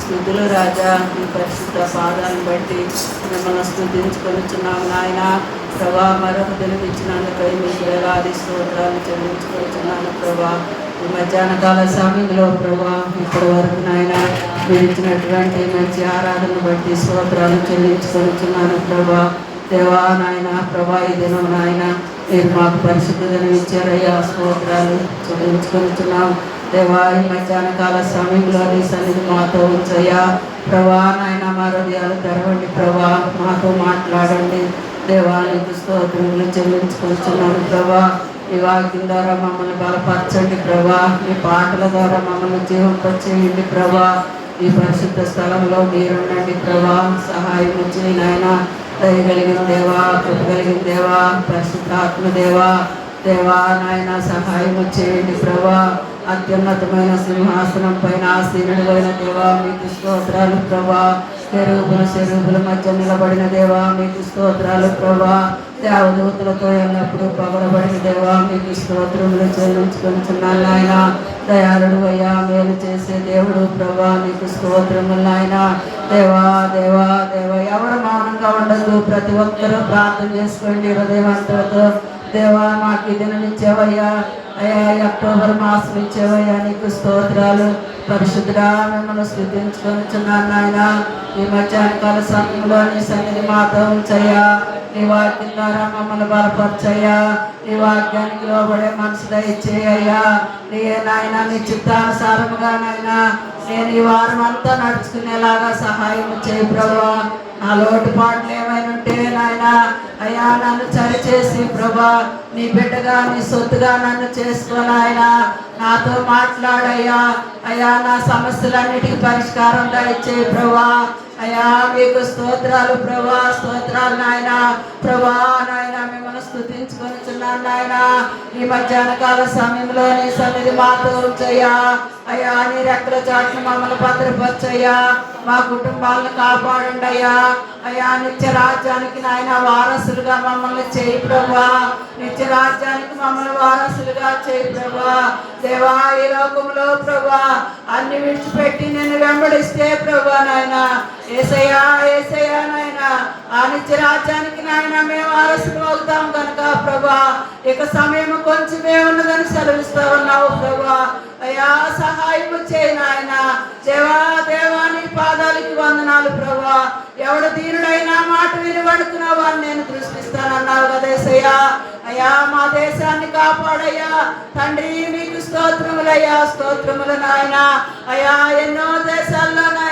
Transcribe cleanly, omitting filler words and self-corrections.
స్తుతులు రాజా, ఈ పరిశుద్ధ పాదాలను బట్టి మిమ్మల్ని స్తుతించుకొనిచున్నాం నాయన. ప్రభా, మరొక దినం ఇచ్చినందుకై మీకు వేలాది స్తోత్రాలు చెల్లించుకొనిచున్నాను ప్రభా. ఈ మధ్యాహ్న కాల సమయంలో ప్రభా, ఇప్పటి వరకు నాయన మీరు ఇచ్చినటువంటి మంచి ఆరాధన బట్టి స్తోత్రాలు చెల్లించుకొనిచున్నాను ప్రభా. దేవా నాయన, ప్రభా ఈ దినం నాయన మీరు మాకు పరిశుద్ధ దినం ఇచ్చారయ్యా, స్తోత్రాలు చెల్లించుకొనిచున్నాం దేవా. ఈ మధ్యాహ్న కాల సమయంలో నీ సన్నిధి మాతో ఉంచయ్యా ప్రభా. నాయన మా హృదయాలు తెరవండి ప్రభా, మాతో మాట్లాడండి దేవా. నీకు స్తోత్రములు చెల్లించుకొనిచున్నాను ప్రభా. ఈ వాక్యం ద్వారా మమ్మల్ని బలపరచండి ప్రభా. ఈ పాటల ద్వారా మమ్మల్ని జీవింపచేయండి ప్రభా. ఈ పరిశుద్ధ స్థలంలో మీరుండండి ప్రభా. సహాయం చేయి నాయన. దయగలిగిన దేవా, కృప కలిగిన దేవా, పరిశుద్ధాత్మ దేవా, దేవా నాయన సహాయం చేయండి ప్రభా. అత్యున్నతమైన సింహాసనం పైన ఆసీనుడైన దేవా మీకు స్తోత్రాలు ప్రభా. చెరువుల మధ్య నిలబడిన దేవా మీకు స్తోత్రాలు ప్రభా. దేవదూతలతో ఎల్లప్పుడూ పగలబడిన దేవా మీకు స్తోత్రములు చెల్లించుకుంటున్నాను నాయన. దయాళుడు అయ్యా, మేలు చేసే దేవుడు ప్రభా, నీకు స్తోత్రములు నాయన. దేవా దేవా దేవా, ఎవరు మౌనంగా ఉండదు, ప్రతి ఒక్కరూ ప్రార్థన చేసుకోండి హృదయవంతులతో. దేవా మాకు ఈ దినం ఇచ్చేవయ్యా, అయ్యా అక్టోబర్ మాసం ఇచ్చేవయ్యా, నీకు స్తోత్రాలు. పరిశుద్ధుడా మిమ్మల్ని స్తుతించుకొనిచున్నాను నాయన. ఈ మధ్యాహ్నకాల సమయంలో నీ సన్నిధి మాతో ఉంచయ్యా. నీ వాక్యం ద్వారా మమ్మల్ని బలపరచయ్యా. నీ వాక్యానికి లోబడే మనసు దయచేయ్యా. నీ నాయన నీ చిత్తానుసారముగా నాయన నేను ఈ వారం అంతా నడుచుకునేలాగా సహాయం చేయి ప్రభా. నా లోటుపాట్లు ఏమైనా ఉంటే నాయన అయ్యా నన్ను సరిచేసి ప్రభా, నీ బిడ్డగా నీ సొత్తుగా నన్ను చేసుకోనాయన. నాతో మాట్లాడయ్యా. అయ్యా నా సమస్యలన్నిటికీ పరిష్కారం దయచేయి ప్రభా. అయ్యా మీకు స్తోత్రాలు ప్రభా, స్తోత్రాలు నాయన. ప్రభా నాయన మిమ్మల్ని స్తుతించుకొనిచున్నాను నాయన. ఈ మధ్యాహ్న కాల సమయంలో నీ సన్నిధి మాతో ఉంచయ్యా. అయ్యా నీ రెక్కల చాటును మమ్మల్ని భద్రపరచయ్యా. మా కుటుంబాలను కాపాడండి అయ్యా. అయ్యా నిత్య రాజ్యానికి నాయన వారసులుగా మమ్మల్ని చేయి ప్రభా. నిత్య రాజ్యానికి మమ్మల్ని వారసులుగా చేయి ప్రభా. దేవా ఈ లోకంలో ప్రభా అన్ని విడిచిపెట్టి నిన్ను వెంబడిస్తే ప్రభా నాయన ఏసయ్యా ఏసయ్యా నాయన ఆ నిత్య రాజ్యానికి నాయన మేము వారసులు అవుతాం కనుక ప్రభా ఇక సమయం కొంచెమే ఉన్నదని సెలవిస్తా ఉన్నావు ప్రభా. అయ్యా సహాయం చేయి నాయన. దేవా దేవా నీ పాదాలకి వందనాలు ప్రభా. ఎవడు దీనుడైనా మాట వినబడుతున్నా వాడిని నేను దృష్టిస్తానన్నావు కదేసయ్యా. అయ్యా మా దేశాన్ని కాపాడయ్యా తండ్రి, నీకు స్తోత్రములయ్యా, స్తోత్రములు నాయన. అయ్యా ఎన్నో